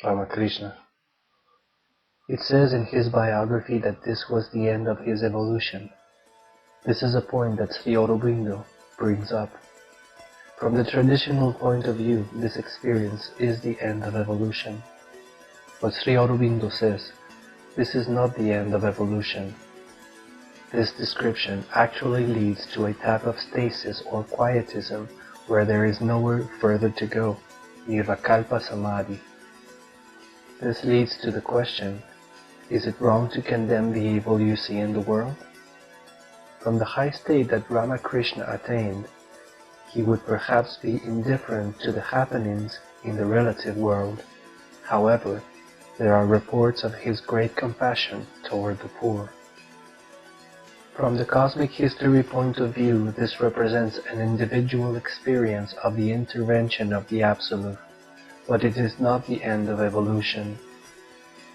Ramakrishna. It says in his biography that this was the end of his evolution. This is a point that Sri Aurobindo brings up. From the traditional point of view, this experience is the end of evolution. But Sri Aurobindo says, this is not the end of evolution. This description actually leads to a type of stasis or quietism where there is nowhere further to go, Nirvikalpa Samadhi. This leads to the question, is it wrong to condemn the evil you see in the world? From the high state that Ramakrishna attained, he would perhaps be indifferent to the happenings in the relative world. However, there are reports of his great compassion toward the poor. From the cosmic history point of view, this represents an individual experience of the intervention of the Absolute, but it is not the end of evolution.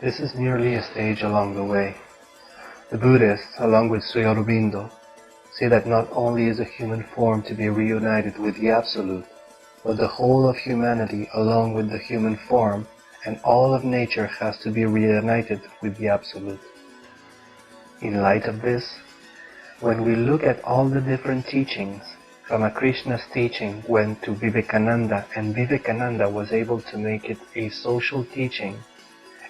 This is merely a stage along the way. The Buddhists, along with Sri Aurobindo, say that not only is a human form to be reunited with the Absolute, but the whole of humanity along with the human form and all of nature has to be reunited with the Absolute. In light of this, when we look at all the different teachings, Ramakrishna's teaching went to Vivekananda, and Vivekananda was able to make it a social teaching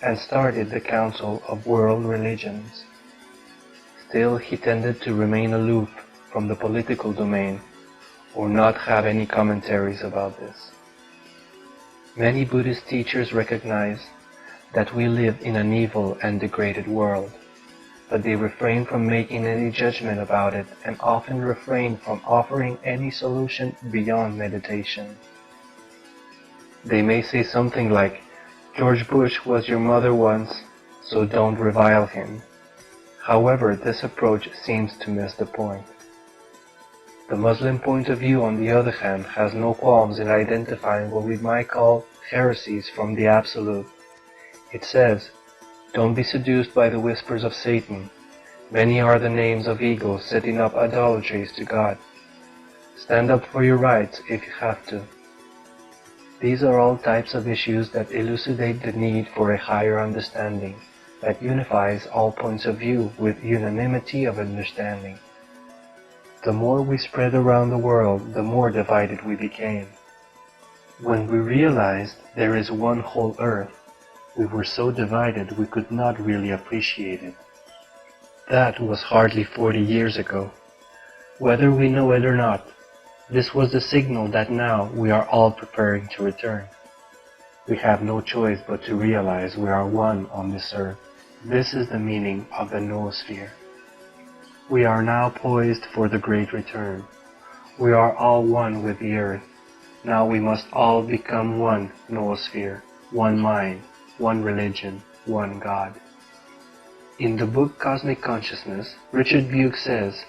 and started the Council of World Religions. Still, he tended to remain aloof from the political domain, or not have any commentaries about this. Many Buddhist teachers recognize that we live in an evil and degraded world, but they refrain from making any judgment about it and often refrain from offering any solution beyond meditation. They may say something like, George Bush was your mother once, so don't revile him. However, this approach seems to miss the point. The Muslim point of view, on the other hand, has no qualms in identifying what we might call heresies from the Absolute. It says, don't be seduced by the whispers of Satan. Many are the names of egos setting up idolatries to God. Stand up for your rights if you have to. These are all types of issues that elucidate the need for a higher understanding that unifies all points of view with unanimity of understanding. The more we spread around the world, the more divided we became. When we realized there is one whole earth, we were so divided we could not really appreciate it. That was hardly 40 years ago. Whether we know it or not, this was the signal that now we are all preparing to return. We have no choice but to realize we are one on this earth. This is the meaning of the noosphere. We are now poised for the great return. We are all one with the earth. Now we must all become one noosphere, one mind, one religion, one God. In the book Cosmic Consciousness, Richard Buke says,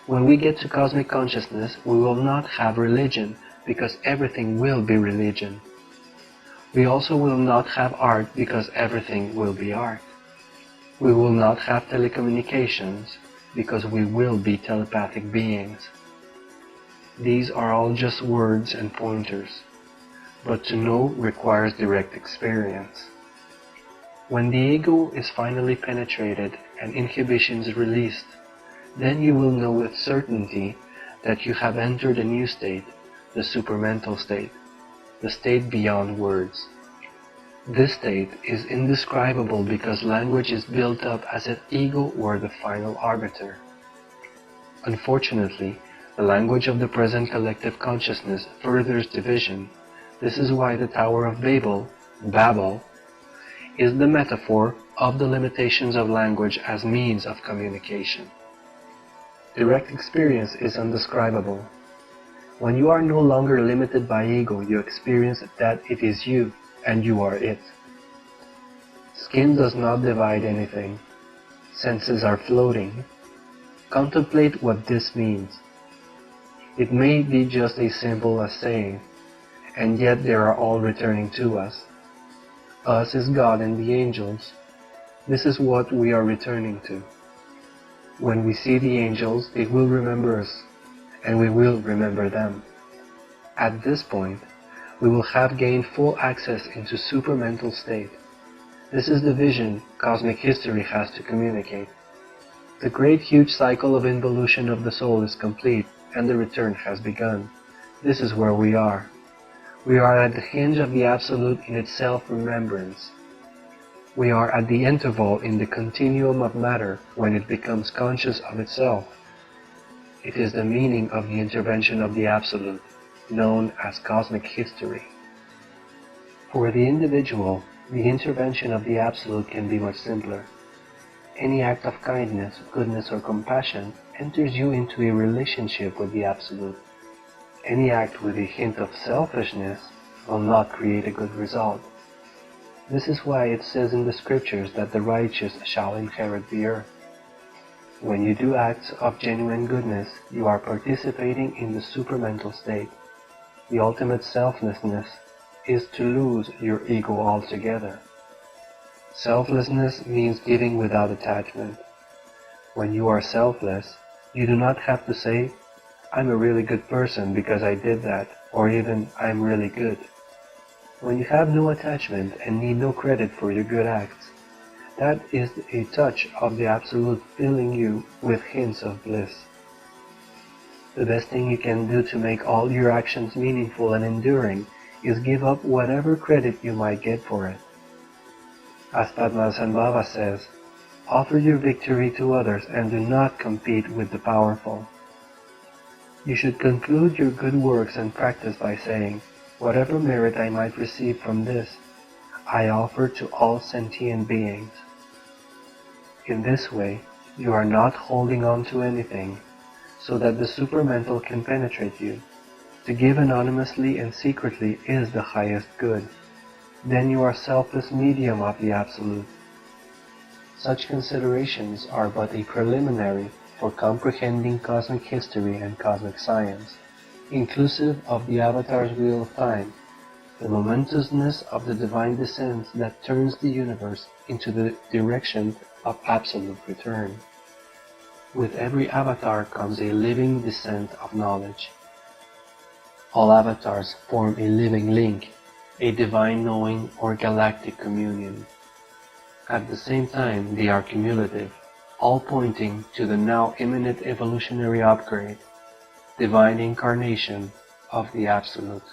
when we get to cosmic consciousness, we will not have religion because everything will be religion. We also will not have art because everything will be art. We will not have telecommunications because we will be telepathic beings. These are all just words and pointers, but to know requires direct experience. When the ego is finally penetrated and inhibitions released, then you will know with certainty that you have entered a new state, the supermental state, the state beyond words. This state is indescribable because language is built up as if ego were the final arbiter. Unfortunately, the language of the present collective consciousness furthers division. This is why the Tower of Babel, Babel, is the metaphor of the limitations of language as means of communication. Direct experience is undescribable. When you are no longer limited by ego, you experience that it is you, and you are it. Skin does not divide anything. Senses are floating. Contemplate what this means. It may be just as simple as saying, and yet they are all returning to us. Us is God and the angels. This is what we are returning to. When we see the angels, they will remember us, and we will remember them. At this point, we will have gained full access into supermental state. This is the vision cosmic history has to communicate. The great huge cycle of involution of the soul is complete, and the return has begun. This is where we are. We are at the hinge of the Absolute in its self-remembrance. We are at the interval in the continuum of matter when it becomes conscious of itself. It is the meaning of the intervention of the Absolute, known as cosmic history. For the individual, the intervention of the Absolute can be much simpler. Any act of kindness, goodness, or compassion enters you into a relationship with the Absolute. Any act with a hint of selfishness will not create a good result. This is why it says in the scriptures that the righteous shall inherit the earth. When you do acts of genuine goodness, you are participating in the supermental state. The ultimate selflessness is to lose your ego altogether. Selflessness means giving without attachment. When you are selfless, you do not have to say, "I'm a really good person because I did that," or even, "I'm really good." When you have no attachment and need no credit for your good acts, that is a touch of the Absolute filling you with hints of bliss. The best thing you can do to make all your actions meaningful and enduring is give up whatever credit you might get for it. As Padmasambhava says, offer your victory to others and do not compete with the powerful. You should conclude your good works and practice by saying, "Whatever merit I might receive from this, I offer to all sentient beings." In this way, you are not holding on to anything, so that the supermental can penetrate you. To give anonymously and secretly is the highest good. Then you are selfless medium of the Absolute. Such considerations are but a preliminary for comprehending cosmic history and cosmic science, inclusive of the Avatar's wheel of time, the momentousness of the divine descent that turns the universe into the direction of absolute return. With every avatar comes a living descent of knowledge. All avatars form a living link, a divine knowing or galactic communion. At the same time, they are cumulative, all pointing to the now imminent evolutionary upgrade, divine incarnation of the Absolute.